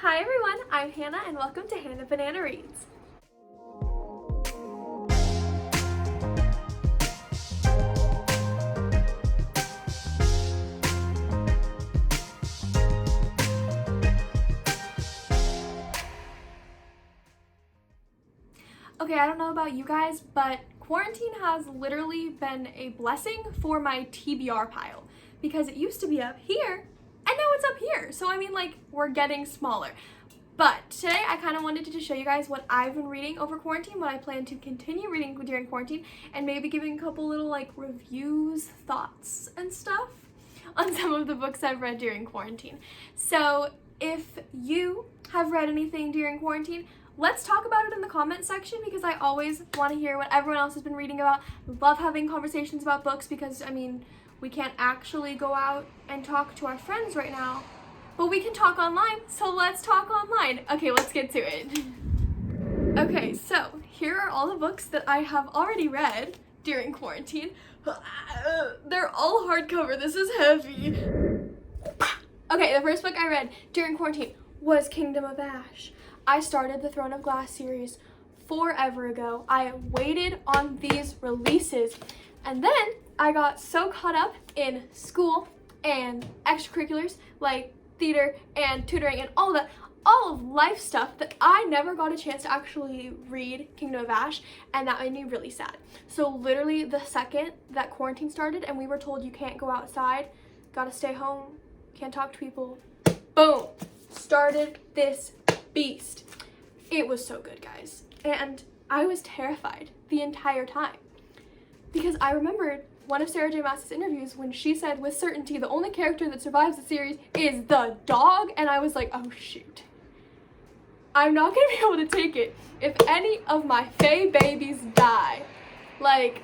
Hi everyone, I'm Hannah and welcome to Hannah Banana Reads. Okay, I don't know about you guys, but quarantine has literally been a blessing for my TBR pile because it used to be up here and now it's up here. So I mean, like, we're getting smaller. But today I kind of wanted to show you guys what I've been reading over quarantine, what I plan to continue reading during quarantine, and maybe giving a couple little like reviews, thoughts, and stuff on some of the books I've read during quarantine. So if you have read anything during quarantine, let's talk about it in the comment section because I always want to hear what everyone else has been reading about. I love having conversations about books because, I mean, we can't actually go out and talk to our friends right now, but we can talk online, so let's talk online. Okay, let's get to it. Okay, so here are all the books that I have already read during quarantine. They're all hardcover. This is heavy. Okay, the first book I read during quarantine was Kingdom of Ash. I started the Throne of Glass series forever ago. I waited on these releases, and then I got so caught up in school and extracurriculars like theater and tutoring and all of life stuff that I never got a chance to actually read Kingdom of Ash, and that made me really sad. So literally the second that quarantine started and we were told you can't go outside, gotta stay home, can't talk to people, boom, started this beast. It was so good, guys, and I was terrified the entire time because I remembered one of Sarah J. Maas's interviews when she said with certainty the only character that survives the series is the dog, and I was like, oh shoot, I'm not gonna be able to take it if any of my Fae babies die. Like,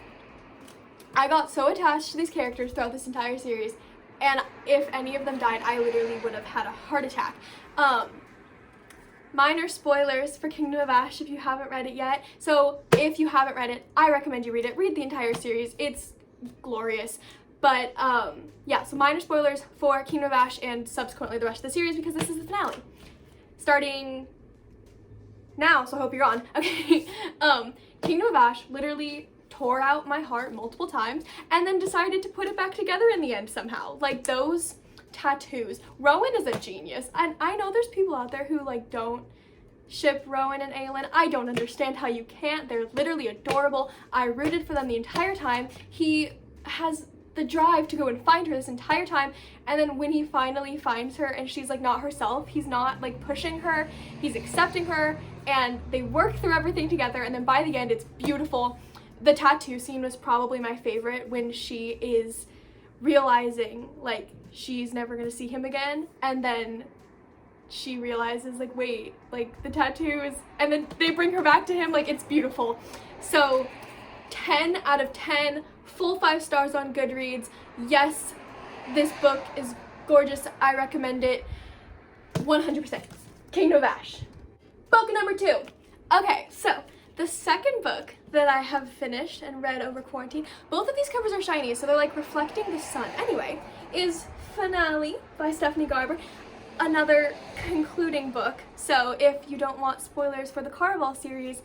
I got so attached to these characters throughout this entire series, and if any of them died, I literally would have had a heart attack. Minor spoilers for Kingdom of Ash if you haven't read it yet. So if you haven't read it, I recommend you read it. Read the entire series. It's glorious. But yeah, so minor spoilers for Kingdom of Ash and subsequently the rest of the series because this is the finale. Starting now, so I hope you're on. Okay. Kingdom of Ash literally tore out my heart multiple times and then decided to put it back together in the end somehow. Like, those tattoos. Rowan is a genius, and I know there's people out there who like don't ship Rowan and Aelin. I don't understand how you can't. They're literally adorable. I rooted for them the entire time. He has the drive to go and find her this entire time, and then when he finally finds her and she's like not herself, he's not like pushing her, he's accepting her, and they work through everything together, and then by the end it's beautiful. The tattoo scene was probably my favorite when she is realizing like she's never gonna see him again, and then she realizes like, wait, like the tattoos, and then they bring her back to him. Like, it's beautiful. So 10 out of 10, full 5 stars on Goodreads. Yes, this book is gorgeous. I recommend it 100%. Kingdom of Ash. Book number 2. Okay, so the second book that I have finished and read over quarantine, both of these covers are shiny, so they're like reflecting the sun. Anyway, is Finale by Stephanie Garber, another concluding book. So if you don't want spoilers for the Caraval series,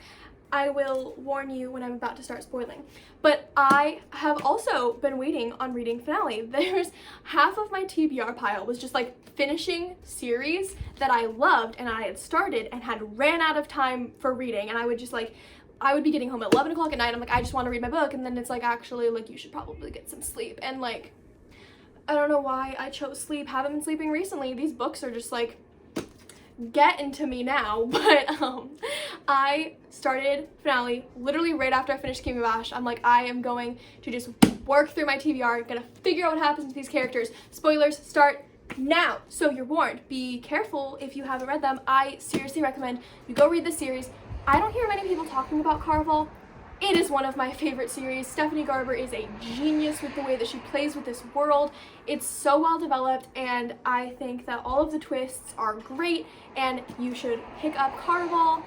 I will warn you when I'm about to start spoiling. But I have also been waiting on reading Finale. There's half of my TBR pile was just like finishing series that I loved and I had started and had ran out of time for reading, and I would just like, I would be getting home at 11 o'clock at night. I'm like, I just want to read my book, and then it's like, actually, like, you should probably get some sleep. And like, I don't know why I chose sleep. Haven't been sleeping recently. These books are just like getting to me now. But I started Finale literally right after I finished Kingdom of Ash. I'm like, I am going to just work through my TBR, gonna figure out what happens with these characters. Spoilers start now, so you're warned. Be careful if you haven't read them. I seriously recommend you go read the series. I don't hear many people talking about Caraval. It is one of my favorite series. Stephanie Garber is a genius with the way that she plays with this world. It's so well developed, and I think that all of the twists are great, and you should pick up Caraval.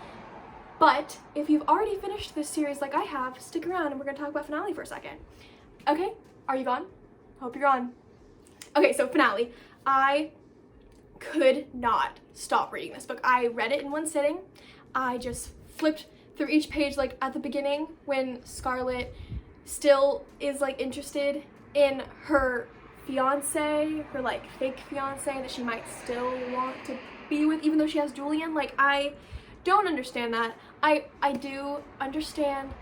But if you've already finished this series like I have, stick around and we're gonna talk about Finale for a second. Okay, are you gone? Hope you're gone. Okay, so Finale. I could not stop reading this book. I read it in one sitting. I just flipped through each page, like at the beginning when Scarlet still is like interested in her fiance, her like fake fiance that she might still want to be with even though she has Julian. Like, I don't understand that. I do understand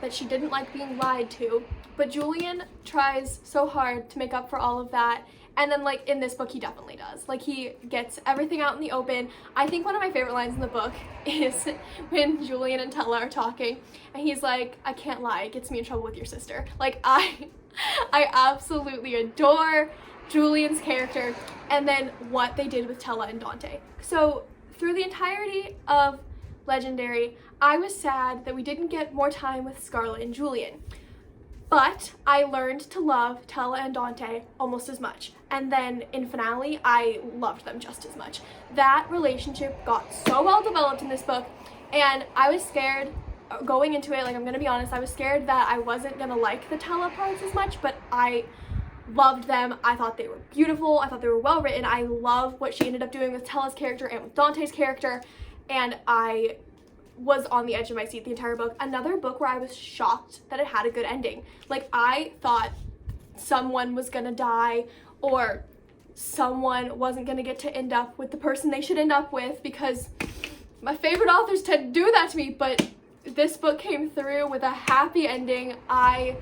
that she didn't like being lied to, but Julian tries so hard to make up for all of that. And then, like, in this book, he definitely does. Like, he gets everything out in the open. I think one of my favorite lines in the book is when Julian and Tella are talking, and he's like, I can't lie, it gets me in trouble with your sister. Like, I absolutely adore Julian's character, and then what they did with Tella and Dante. So, through the entirety of Legendary, I was sad that we didn't get more time with Scarlet and Julian. But I learned to love Tella and Dante almost as much. And then in finale, I loved them just as much. That relationship got so well developed in this book, and I was scared going into it, like, I'm gonna be honest, I was scared that I wasn't gonna like the Tella parts as much, but I loved them. I thought they were beautiful. I thought they were well written. I love what she ended up doing with Tella's character and with Dante's character, and I was on the edge of my seat the entire book. Another book where I was shocked that it had a good ending. Like, I thought someone was gonna die, or someone wasn't gonna get to end up with the person they should end up with, because my favorite authors tend to do that to me, but this book came through with a happy ending. I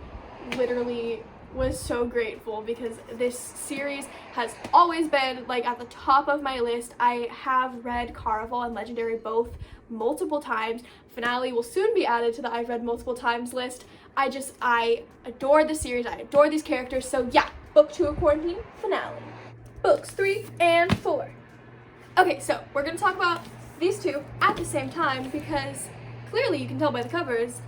literally was so grateful because this series has always been like at the top of my list. I have read Caraval and Legendary both multiple times. Finale will soon be added to the I've read multiple times list. I adore the series. I adore these characters. So yeah, book 2 of Quarantine, Finale. Books 3 and 4. Okay, so we're gonna talk about these two at the same time because clearly you can tell by the covers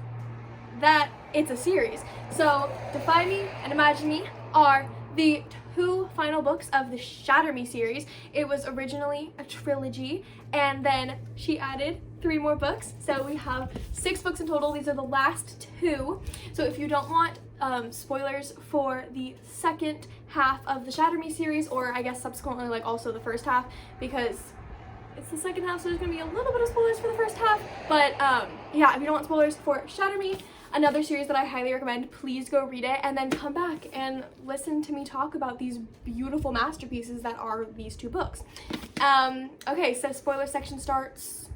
that it's a series. So Defy Me and Imagine Me are the 2 final books of the Shatter Me series. It was originally a trilogy, and then she added 3 more books. So we have 6 books in total. These are the last 2. So if you don't want spoilers for the second half of the Shatter Me series, or I guess subsequently like also the first half, because it's the second half, so there's gonna be a little bit of spoilers for the first half. But yeah, if you don't want spoilers for Shatter Me, another series that I highly recommend, please go read it and then come back and listen to me talk about these beautiful masterpieces that are these 2 books. Okay, so spoiler section starts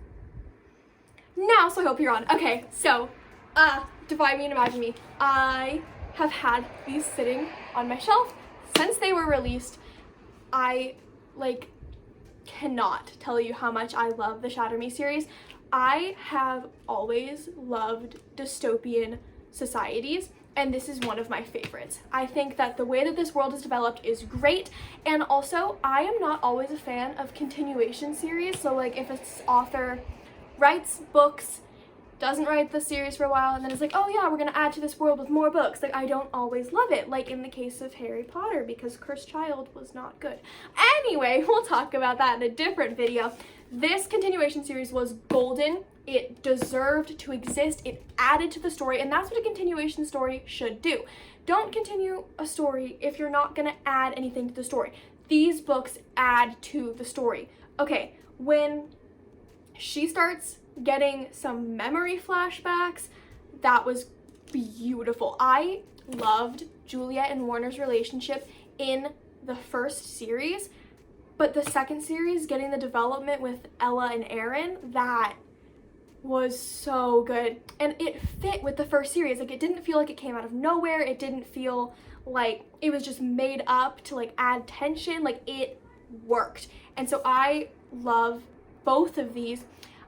now, so I hope you're on. Okay, so Defy Me and Imagine Me. I have had these sitting on my shelf since they were released. I cannot tell you how much I love the Shatter Me series. I have always loved dystopian societies, and this is one of my favorites. I think that the way that this world is developed is great, and also I am not always a fan of continuation series. So like if an author writes books, doesn't write the series for a while, and then it's like, oh yeah, we're gonna add to this world with more books. Like, I don't always love it, like in the case of Harry Potter, because Cursed Child was not good. Anyway, we'll talk about that in a different video. This continuation series was golden. It deserved to exist. It added to the story, and that's what a continuation story should do. Don't continue a story if you're not gonna add anything to the story. These books add to the story. Okay, when she starts getting some memory flashbacks, that was beautiful. I loved Juliet and Warner's relationship in the first series, but the second series, getting the development with Ella and Aaron, that was so good. And it fit with the first series. Like, it didn't feel like it came out of nowhere. It didn't feel like it was just made up to like add tension. Like, it worked. And so I love both of these.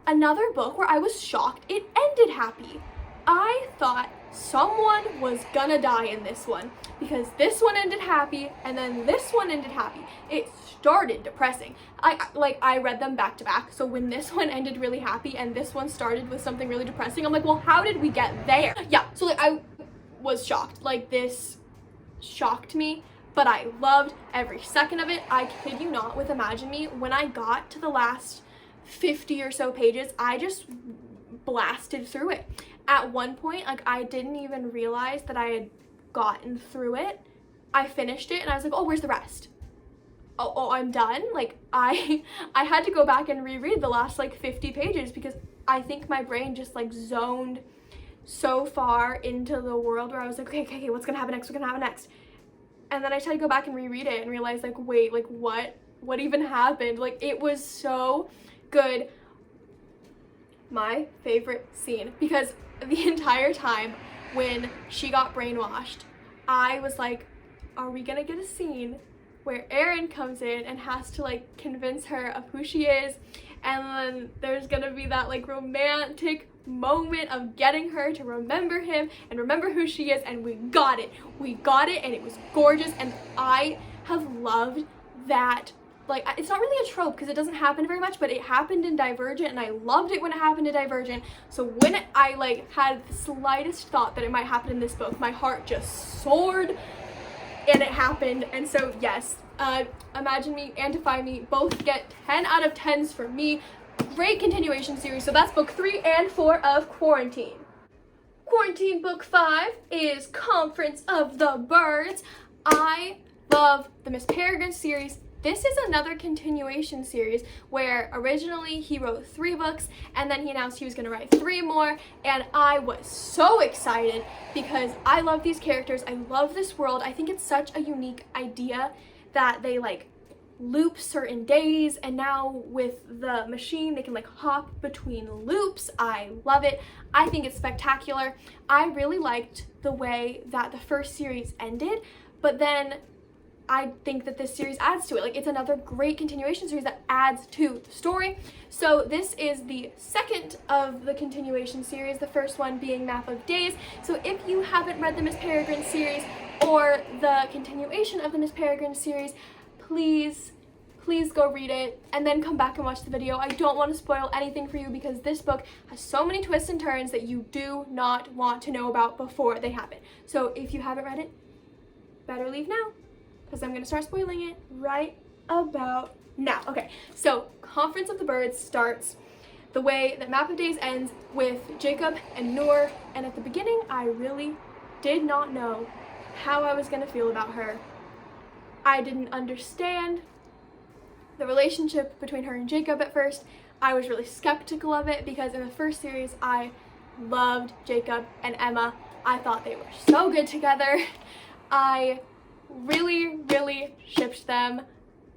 Another book where I was shocked, it ended happy. I thought someone was gonna die in this one, because this one ended happy and then this one ended happy. It started depressing. I read them back to back, so when this one ended really happy and this one started with something really depressing, I'm like, well, how did we get there? Yeah, so like I was shocked. Like, this shocked me, but I loved every second of it. I kid you not, with Imagine Me, when I got to the last 50 or so pages, I just blasted through it. At one point, like, I didn't even realize that I had gotten through it. I finished it and I was like, oh, where's the rest? oh, I'm done. Like, I had to go back and reread the last like 50 pages because I think my brain just like zoned so far into the world where I was like, okay, what's gonna happen next? What's gonna happen next? And then I tried to go back and reread it and realize like, wait, like what even happened? Like, it was so good. My favorite scene, because the entire time when she got brainwashed, I was like, are we gonna get a scene where Aaron comes in and has to like convince her of who she is, and then there's gonna be that like romantic moment of getting her to remember him and remember who she is? And we got it, and it was gorgeous. And I have loved that. Like, it's not really a trope because it doesn't happen very much, but it happened in Divergent, and I loved it when it happened in Divergent. So when I like had the slightest thought that it might happen in this book, my heart just soared, and it happened. And so yes, Imagine Me and Defy Me both get 10 out of 10s for me. Great continuation series. So that's book 3 and 4 of Quarantine. Quarantine book 5 is Conference of the Birds. I love the Miss Peregrine series. This is another continuation series where originally he wrote 3 books and then he announced he was going to write 3 more, and I was so excited because I love these characters. I love this world. I think it's such a unique idea that they like loop certain days, and now with the machine they can like hop between loops. I love it. I think it's spectacular. I really liked the way that the first series ended, but then I think that this series adds to it. Like, it's another great continuation series that adds to the story. So this is the second of the continuation series, the first one being Map of Days. So if you haven't read the Miss Peregrine series or the continuation of the Miss Peregrine series, please go read it and then come back and watch the video. I don't want to spoil anything for you because this book has so many twists and turns that you do not want to know about before they happen. So if you haven't read it, better leave now, because I'm going to start spoiling it right about now. Okay, so Conference of the Birds starts the way that Map of Days ends with Jacob and Noor, and at the beginning I really did not know how I was going to feel about her. I didn't understand the relationship between her and Jacob at first. I was really skeptical of it because in the first series I loved Jacob and Emma. I thought they were so good together. I really shipped them.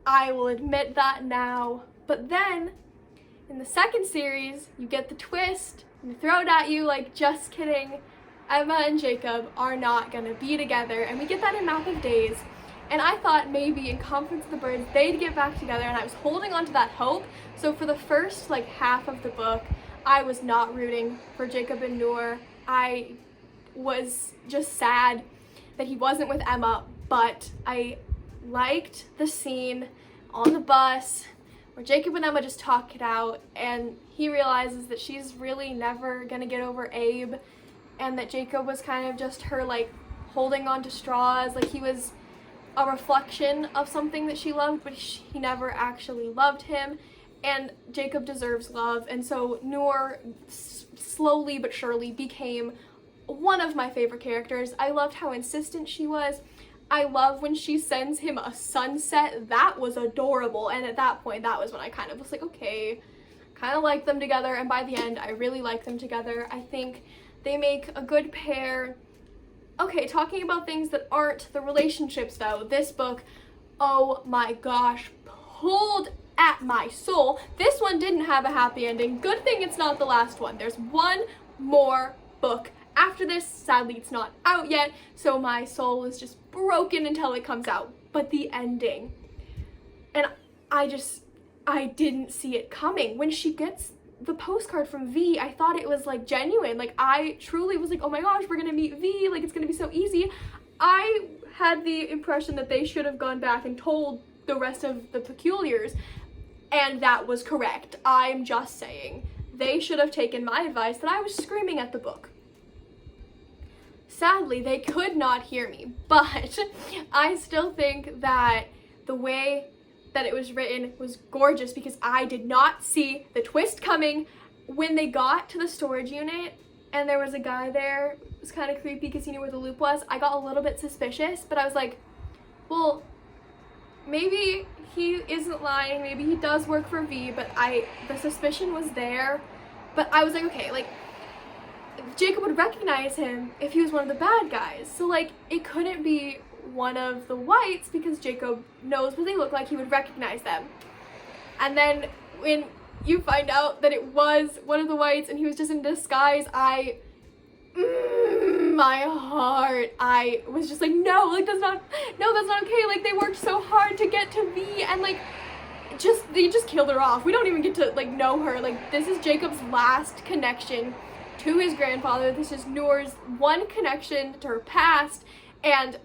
I will admit that now. But then in the second series you get the twist and they throw it at you like, just kidding, Emma and Jacob are not gonna be together, and we get that in Map of Days. And I thought maybe in Conference of the Birds they'd get back together, and I was holding on to that hope. So for the first like half of the book, I was not rooting for Jacob and Noor. I was just sad that he wasn't with Emma, but I liked the scene on the bus where Jacob and Emma just talk it out, and he realizes that she's really never gonna get over Abe, and that Jacob was kind of just her like holding on to straws, like he was a reflection of something that she loved, but he never actually loved him, and Jacob deserves love. And so Noor slowly but surely became one of my favorite characters. I loved how insistent she was. I love when she sends him a sunset. That was adorable, and at that point that was when I kind of was like, okay, kind of like them together, and by the end I really like them together. I think they make a good pair. Okay, talking about things that aren't the relationships though, this book, oh my gosh, pulled at my soul. This one didn't have a happy ending. Good thing it's not the last one. There's one more book after this. Sadly, it's not out yet, so my soul is just broken until it comes out. But the ending, and I didn't see it coming. When she gets the postcard from V, I thought it was like genuine. Like, I truly was like, oh my gosh, we're gonna meet V, like it's gonna be so easy. I had the impression that they should have gone back and told the rest of the Peculiars, and that was correct. I'm just saying, they should have taken my advice that I was screaming at the book. Sadly, they could not hear me, but I still think that the way that it was written was gorgeous because I did not see the twist coming. When they got to the storage unit and there was a guy there, it was kind of creepy because he knew where the loop was. I got a little bit suspicious, but I was like, well, maybe he isn't lying, maybe he does work for V, but the suspicion was there. But I was like, okay, like, Jacob would recognize him if he was one of the bad guys. So, like, it couldn't be one of the whites because Jacob knows what they look like, he would recognize them. And then when you find out that it was one of the whites and he was just in disguise, my heart, I was just like, no, like, that's not okay. Like, they worked so hard to get to V, and like, they just killed her off. We don't even get to like know her. Like, this is Jacob's last connection to his grandfather. This is Noor's one connection to her past, and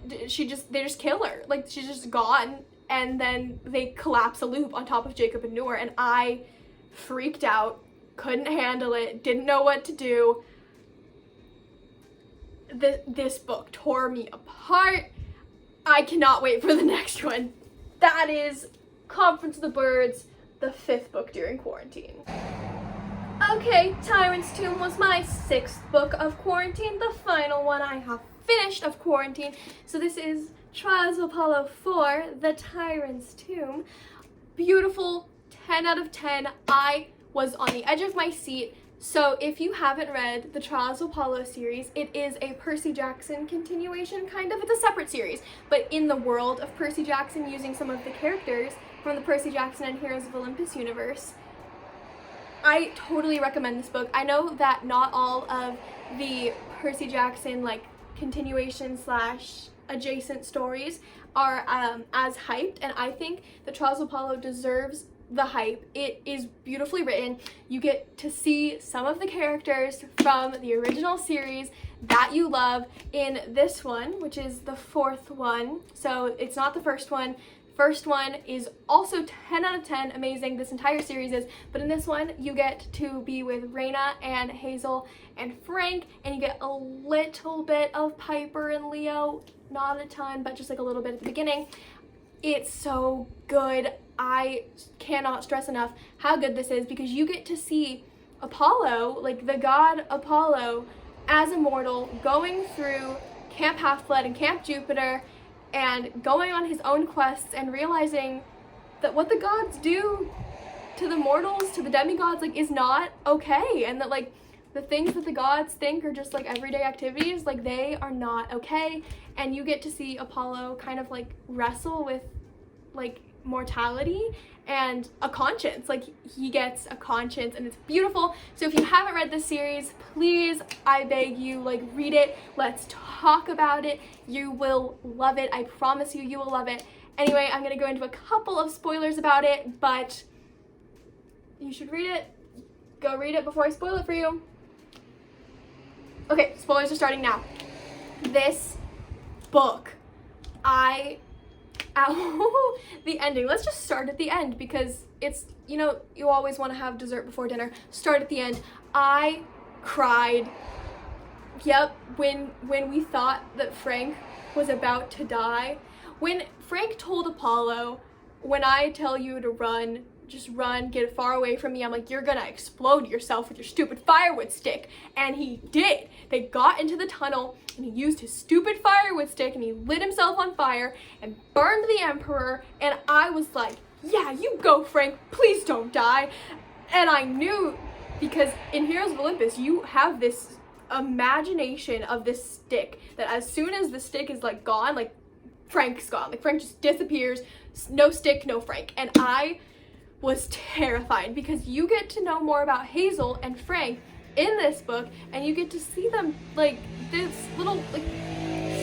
they just kill her. Like, she's just gone, and then they collapse a loop on top of Jacob and Noor, and I freaked out, couldn't handle it, didn't know what to do. This book tore me apart. I cannot wait for the next one. That is Conference of the Birds, the 5th book during quarantine. Okay, Tyrant's Tomb was my 6th book of quarantine, the final one I have finished of quarantine. So this is Trials of Apollo 4, The Tyrant's Tomb. Beautiful, 10 out of 10. I was on the edge of my seat. So if you haven't read the Trials of Apollo series, it is a Percy Jackson continuation, kind of. It's a separate series, but in the world of Percy Jackson, using some of the characters from the Percy Jackson and Heroes of Olympus universe. I totally recommend this book. I know that not all of the Percy Jackson, like, continuation / adjacent stories are as hyped, and I think the Trials of Apollo deserves the hype. It is beautifully written. You get to see some of the characters from the original series that you love in this one, which is the 4th one. So it's not the first one. First one is also 10 out of 10, amazing. This entire series is, but in this one you get to be with Raina and Hazel and Frank, and you get a little bit of Piper and Leo, not a ton, but just like a little bit at the beginning. It's so good. I cannot stress enough how good this is, because you get to see Apollo, like the god Apollo, as a mortal, going through Camp Half-Blood and Camp Jupiter and going on his own quests and realizing that what the gods do to the mortals, to the demigods, like, is not okay, and that, like, the things that the gods think are just like everyday activities, like, they are not okay. And you get to see Apollo kind of like wrestle with like mortality and a conscience. Like, he gets a conscience, and it's beautiful. So if you haven't read this series, please, I beg you, like, read it. Let's talk about it. You will love it. I promise you, you will love it. Anyway, I'm gonna go into a couple of spoilers about it, but you should read it. Go read it before I spoil it for you. Okay, spoilers are starting now. This book, the ending. Let's just start at the end, because it's, you know, you always want to have dessert before dinner. Start at the end. I cried. Yep, when we thought that Frank was about to die. When Frank told Apollo, when I tell you to run, just run, get far away from me, I'm like, you're gonna explode yourself with your stupid firewood stick. And he did. They got into the tunnel, and he used his stupid firewood stick, and he lit himself on fire and burned the Emperor. And I was like, yeah, you go, Frank, please don't die. And I knew, because in Heroes of Olympus, you have this imagination of this stick, that as soon as the stick is like gone, like, Frank's gone. Like, Frank just disappears. No stick, no Frank. And I was terrified, because you get to know more about Hazel and Frank in this book, and you get to see them, like, this little, like,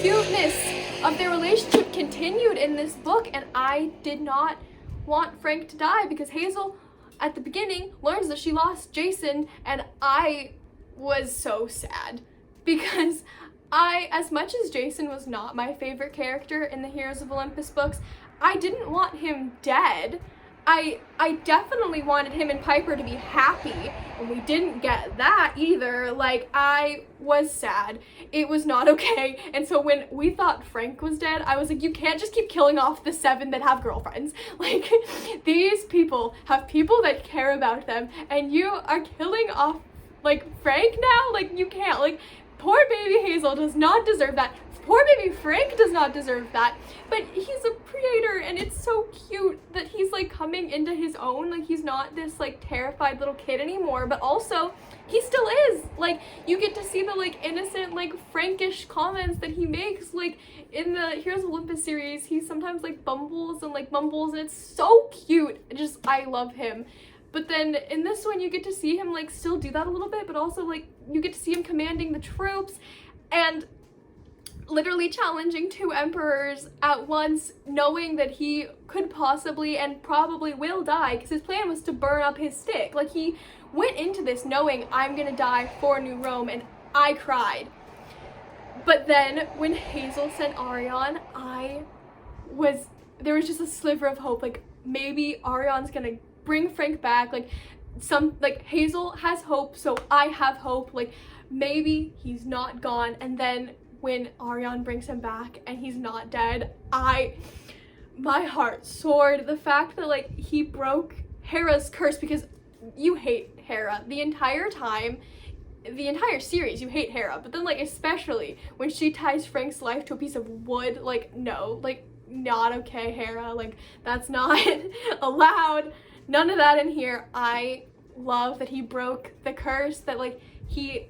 cuteness of their relationship continued in this book. And I did not want Frank to die, because Hazel at the beginning learns that she lost Jason, and I was so sad, because as much as Jason was not my favorite character in the Heroes of Olympus books, I didn't want him dead. I definitely wanted him and Piper to be happy, and we didn't get that either. Like, I was sad. It was not okay. And so when we thought Frank was dead, I was like, you can't just keep killing off the 7 that have girlfriends. Like, these people have people that care about them, and you are killing off, like, Frank now? Like, you can't. Like, poor baby Hazel does not deserve that. poor baby Frank does not deserve that, but he's a predator, and it's so cute that he's like coming into his own. Like, he's not this like terrified little kid anymore, but also he still is. Like, you get to see the like innocent, like Frankish comments that he makes. Like, in the Heroes of Olympus series, he sometimes like bumbles and like mumbles, and it's so cute. I love him. But then in this one, you get to see him like still do that a little bit, but also like you get to see him commanding the troops and literally challenging 2 emperors at once, knowing that he could possibly and probably will die, because his plan was to burn up his stick. Like, he went into this knowing, I'm gonna die for New Rome, and I cried. But then when Hazel sent Arion, there was just a sliver of hope. Like, maybe Arion's gonna bring Frank back. Like, Hazel has hope, so I have hope. Like, maybe he's not gone. And then when Arion brings him back and he's not dead, my heart soared. The fact that like he broke Hera's curse, because you hate Hera the entire time, the entire series you hate Hera, but then like especially when she ties Frank's life to a piece of wood, like, no, like, not okay, Hera, like, that's not allowed. None of that in here. I love that he broke the curse, that like he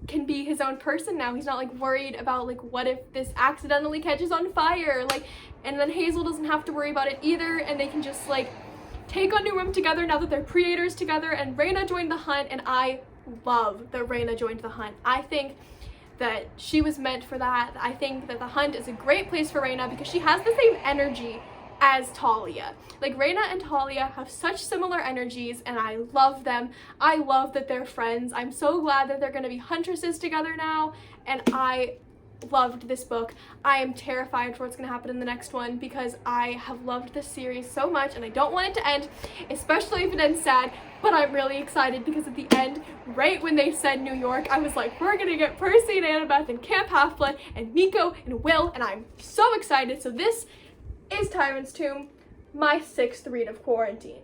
can be his own person now. He's not like worried about like, what if this accidentally catches on fire, like, and then Hazel doesn't have to worry about it either, and they can just like take on New Rome together now that they're predators together. And Rhaena joined the hunt, and I love that Rhaena joined the hunt. I think that she was meant for that. I think that the hunt is a great place for Rhaena because she has the same energy as Talia. Like, Rhaena and Talia have such similar energies, and I love them. I love that they're friends. I'm so glad that they're going to be huntresses together now, and I loved this book. I am terrified for what's going to happen in the next one because I have loved this series so much, and I don't want it to end, especially if it ends sad, but I'm really excited because at the end, right when they said New York, I was like, we're going to get Percy and Annabeth and Camp Half-Blood and Nico and Will, and I'm so excited. So this is Tyrant's Tomb, my 6th read of quarantine.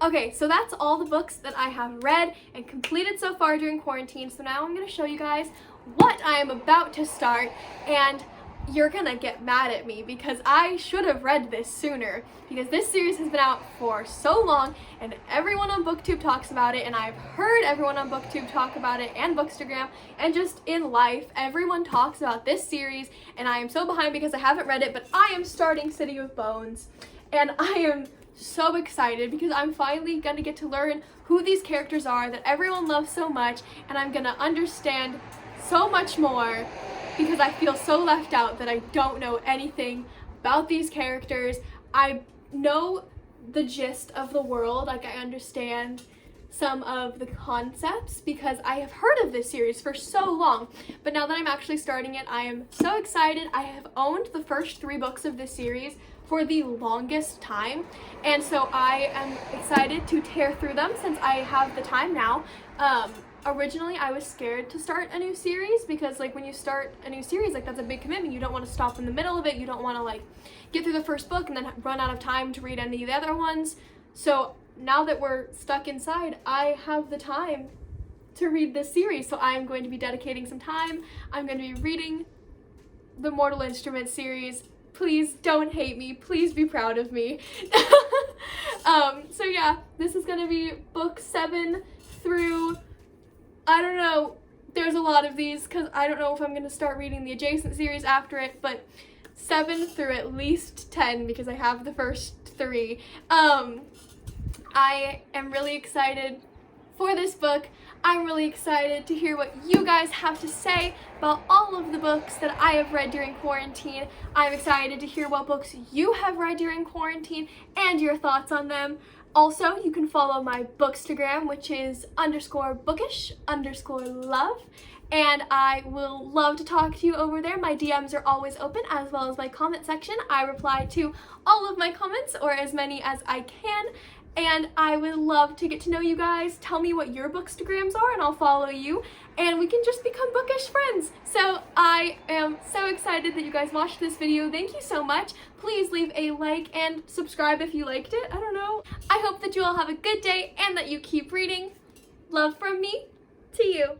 Okay, so that's all the books that I have read and completed so far during quarantine. So now I'm going to show you guys what I am about to start, and you're gonna get mad at me because I should have read this sooner, because this series has been out for so long and everyone on BookTube talks about it, and I've heard everyone on BookTube talk about it and Bookstagram and just in life. Everyone talks about this series, and I am so behind because I haven't read it, but I am starting City of Bones, and I am so excited because I'm finally gonna get to learn who these characters are that everyone loves so much, and I'm gonna understand so much more because I feel so left out that I don't know anything about these characters. I know the gist of the world, like I understand some of the concepts because I have heard of this series for so long, but now that I'm actually starting it, I am so excited. I have owned the first 3 books of this series for the longest time, and so I am excited to tear through them since I have the time now. Originally I was scared to start a new series because like when you start a new series, like that's a big commitment. You don't want to stop in the middle of it. You don't want to like get through the first book and then run out of time to read any of the other ones. So now that we're stuck inside, I have the time to read this series. So I'm going to be dedicating some time. I'm going to be reading the Mortal Instruments series. Please don't hate me. Please be proud of me. So yeah, this is going to be book 7 through, I don't know, there's a lot of these because I don't know if I'm going to start reading the adjacent series after it, but 7 through at least 10 because I have the first 3. I am really excited for this book. I'm really excited to hear what you guys have to say about all of the books that I have read during quarantine. I'm excited to hear what books you have read during quarantine and your thoughts on them. Also, you can follow my Bookstagram, which is _bookish_love, and I will love to talk to you over there. My DMs are always open, as well as my comment section. I reply to all of my comments, or as many as I can, and I would love to get to know you guys. Tell me what your Bookstagrams are, and I'll follow you, and we can just become bookish friends. So I am so excited that you guys watched this video. Thank you so much. Please leave a like and subscribe if you liked it. I don't know. I hope that you all have a good day and that you keep reading. Love from me to you.